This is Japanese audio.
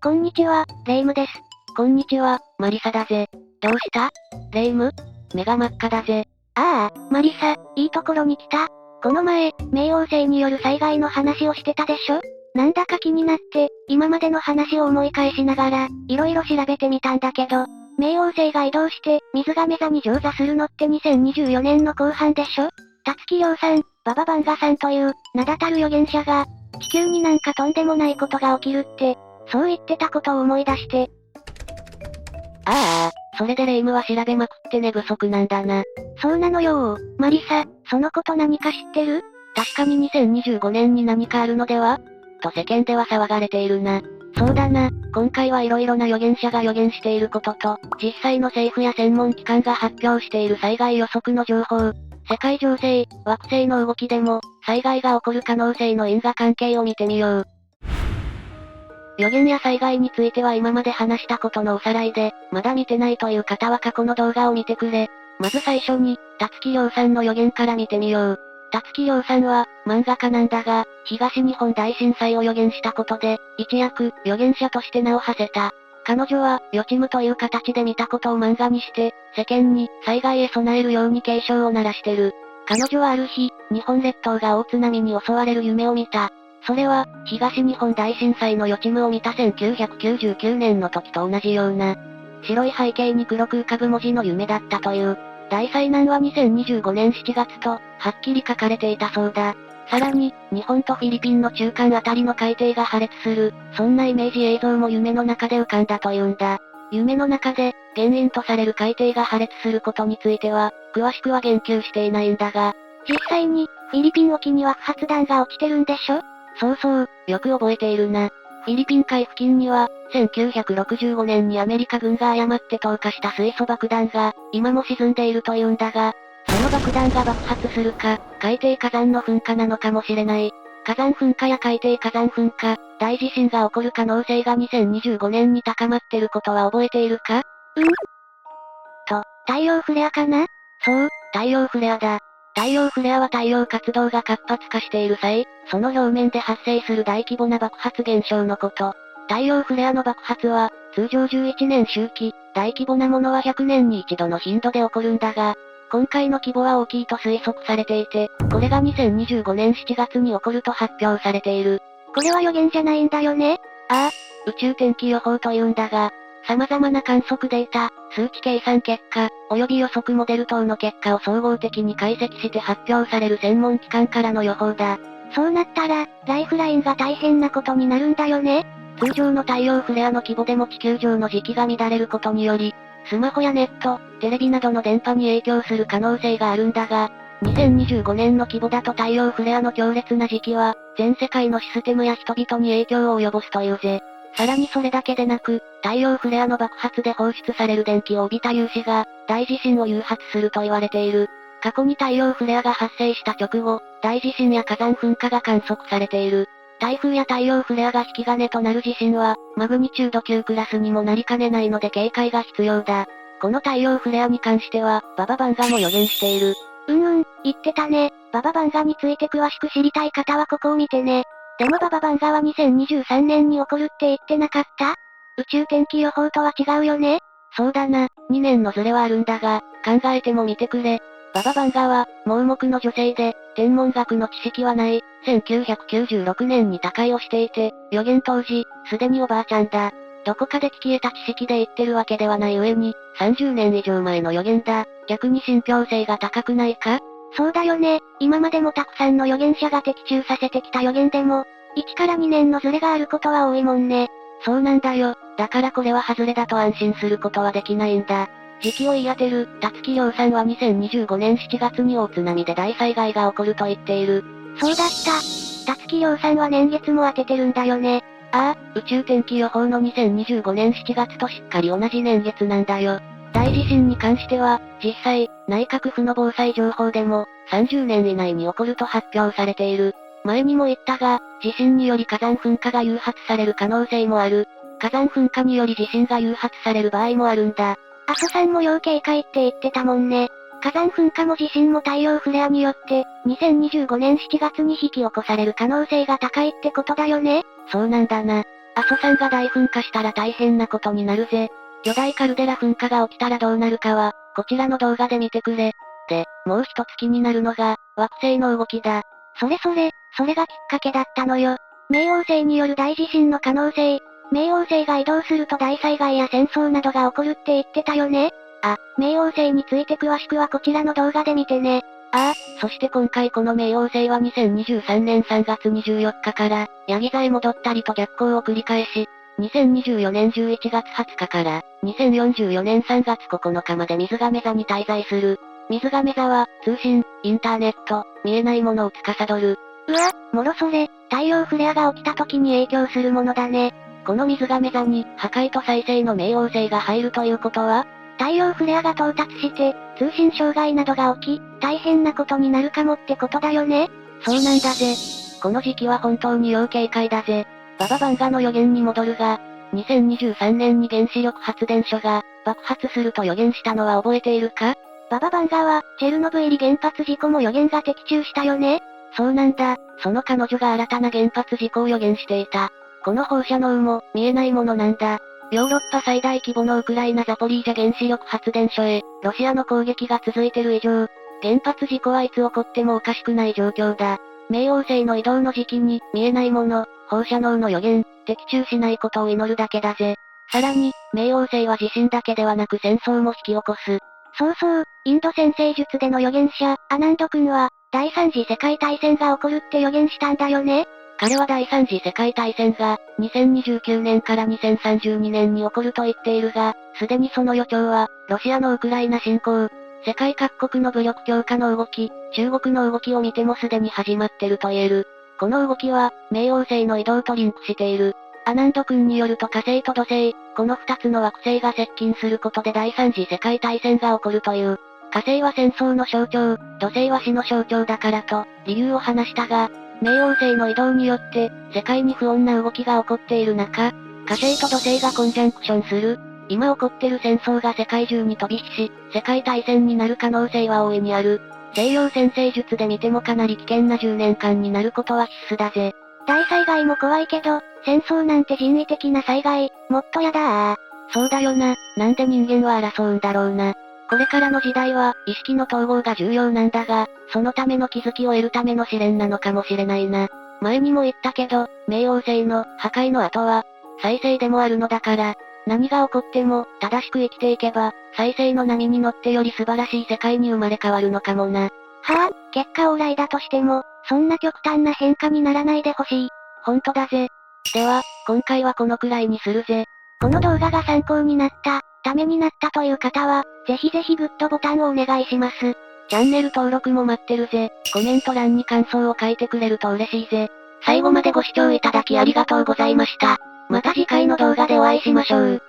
こんにちは、レイムです。こんにちは、マリサだぜ。どうした？レイム？目が真っ赤だぜ。ああ、マリサ、いいところに来た。この前、冥王星による災害の話をしてたでしょ？なんだか気になって、今までの話を思い返しながら、いろいろ調べてみたんだけど、冥王星が移動して、水亀座に乗座するのって2024年の後半でしょ？たつきりょうさん、バババンガさんという、名だたる預言者が、地球になんかとんでもないことが起きるって、そう言ってたことを思い出して。ああ、それでレイムは調べまくって寝不足なんだな。そうなのよマリサ、そのこと何か知ってる？確かに2025年に何かあるのではと世間では騒がれているな。そうだな、今回はいろいろな預言者が予言していることと、実際の政府や専門機関が発表している災害予測の情報、世界情勢、惑星の動きでも、災害が起こる可能性の因果関係を見てみよう。予言や災害については今まで話したことのおさらいで、まだ見てないという方は過去の動画を見てくれ。まず最初に、たつきりょうさんの予言から見てみよう。たつきりょうさんは、漫画家なんだが、東日本大震災を予言したことで、一躍、預言者として名を馳せた。彼女は、予知夢という形で見たことを漫画にして、世間に、災害へ備えるように警鐘を鳴らしてる。彼女はある日、日本列島が大津波に襲われる夢を見た。それは、東日本大震災の予知夢を見た1999年の時と同じような、白い背景に黒く浮かぶ文字の夢だったという。大災難は2025年7月と、はっきり書かれていたそうだ。さらに、日本とフィリピンの中間あたりの海底が破裂する、そんなイメージ映像も夢の中で浮かんだというんだ。夢の中で、原因とされる海底が破裂することについては、詳しくは言及していないんだが、実際に、フィリピン沖には不発弾が落ちてるんでしょ？そうそう、よく覚えているな。フィリピン海付近には、1965年にアメリカ軍が誤って投下した水素爆弾が、今も沈んでいるというんだが、その爆弾が爆発するか、海底火山の噴火なのかもしれない。火山噴火や海底火山噴火、大地震が起こる可能性が2025年に高まってることは覚えているか？太陽フレアかな？そう、太陽フレアだ。太陽フレアは太陽活動が活発化している際、その表面で発生する大規模な爆発現象のこと。太陽フレアの爆発は、通常11年周期、大規模なものは100年に一度の頻度で起こるんだが、今回の規模は大きいと推測されていて、これが2025年7月に起こると発表されている。これは予言じゃないんだよね？ああ、宇宙天気予報というんだが、様々な観測データ、数値計算結果、及び予測モデル等の結果を総合的に解析して発表される専門機関からの予報だ。そうなったら、ライフラインが大変なことになるんだよね？通常の太陽フレアの規模でも地球上の磁気が乱れることにより、スマホやネット、テレビなどの電波に影響する可能性があるんだが、2025年の規模だと太陽フレアの強烈な磁気は、全世界のシステムや人々に影響を及ぼすというぜ。さらにそれだけでなく、太陽フレアの爆発で放出される電気を帯びた粒子が、大地震を誘発すると言われている。過去に太陽フレアが発生した直後、大地震や火山噴火が観測されている。台風や太陽フレアが引き金となる地震は、マグニチュード9クラスにもなりかねないので警戒が必要だ。この太陽フレアに関しては、バババンガも予言している。言ってたね。バババンガについて詳しく知りたい方はここを見てね。でもバババンガは2023年に起こるって言ってなかった？宇宙天気予報とは違うよね？そうだな、2年のズレはあるんだが、考えてもみてくれ。バババンガは、盲目の女性で、天文学の知識はない、1996年に他界をしていて、予言当時、すでにおばあちゃんだ。どこかで聞き得た知識で言ってるわけではない上に、30年以上前の予言だ。逆に信憑性が高くないか？そうだよね。今までもたくさんの預言者が的中させてきた予言でも、1から2年のズレがあることは多いもんね。そうなんだよ。だからこれは外れだと安心することはできないんだ。時期を言い当てる、たつきりょうさんは2025年7月に大津波で大災害が起こると言っている。そうだった。たつきりょうさんは年月も当ててるんだよね。ああ、宇宙天気予報の2025年7月としっかり同じ年月なんだよ。大地震に関しては、実際、内閣府の防災情報でも、30年以内に起こると発表されている。前にも言ったが、地震により火山噴火が誘発される可能性もある。火山噴火により地震が誘発される場合もあるんだ。阿蘇さんも要警戒って言ってたもんね。火山噴火も地震も太陽フレアによって、2025年7月に引き起こされる可能性が高いってことだよね？そうなんだな。阿蘇山が大噴火したら大変なことになるぜ。巨大カルデラ噴火が起きたらどうなるかは、こちらの動画で見てくれ。で、もう一つ気になるのが、惑星の動きだ。それがきっかけだったのよ。冥王星による大地震の可能性。冥王星が移動すると大災害や戦争などが起こるって言ってたよね。冥王星について詳しくはこちらの動画で見てね。そして今回この冥王星は2023年3月24日から、ヤギ座へ戻ったりと逆行を繰り返し、2024年11月20日から、2044年3月9日まで水亀座に滞在する。水亀座は、通信、インターネット、見えないものを司る。もろそれ、太陽フレアが起きた時に影響するものだね。この水亀座に、破壊と再生の冥王星が入るということは、太陽フレアが到達して、通信障害などが起き、大変なことになるかもってことだよね。そうなんだぜ。この時期は本当に要警戒だぜ。バババンガの予言に戻るが、2023年に原子力発電所が爆発すると予言したのは覚えているか？バババンガは、チェルノブイリ原発事故も予言が的中したよね。そうなんだ。その彼女が新たな原発事故を予言していた。この放射能も、見えないものなんだ。ヨーロッパ最大規模のウクライナザポリージャ原子力発電所へ、ロシアの攻撃が続いてる以上、原発事故はいつ起こってもおかしくない状況だ。冥王星の移動の時期に、見えないもの、放射能の予言、的中しないことを祈るだけだぜ。さらに、冥王星は地震だけではなく戦争も引き起こす。インド先生術での預言者、アナンド君は、第三次世界大戦が起こるって予言したんだよね。彼は第三次世界大戦が、2029年から2032年に起こると言っているが、すでにその予兆は、ロシアのウクライナ侵攻、世界各国の武力強化の動き、中国の動きを見てもすでに始まってると言える。この動きは、冥王星の移動とリンクしている。アナンド君によると火星と土星、この二つの惑星が接近することで第三次世界大戦が起こるという。火星は戦争の象徴、土星は死の象徴だからと、理由を話したが、冥王星の移動によって、世界に不穏な動きが起こっている中、火星と土星がコンジャンクションする。今起こってる戦争が世界中に飛び火し、世界大戦になる可能性は大いにある。西洋占星術で見てもかなり危険な10年間になることは必須だぜ。大災害も怖いけど、戦争なんて人為的な災害、もっとやだそうだよな、なんで人間は争うんだろうな。これからの時代は、意識の統合が重要なんだが、そのための気づきを得るための試練なのかもしれないな。前にも言ったけど、冥王星の破壊の後は、再生でもあるのだから、何が起こっても、正しく生きていけば、再生の波に乗ってより素晴らしい世界に生まれ変わるのかもな。結果オーライだとしても、そんな極端な変化にならないでほしい。ほんとだぜ。では、今回はこのくらいにするぜ。この動画が参考になった、ためになったという方は、ぜひぜひグッドボタンをお願いします。チャンネル登録も待ってるぜ。コメント欄に感想を書いてくれると嬉しいぜ。最後までご視聴いただきありがとうございました。また次回の動画でお会いしましょう。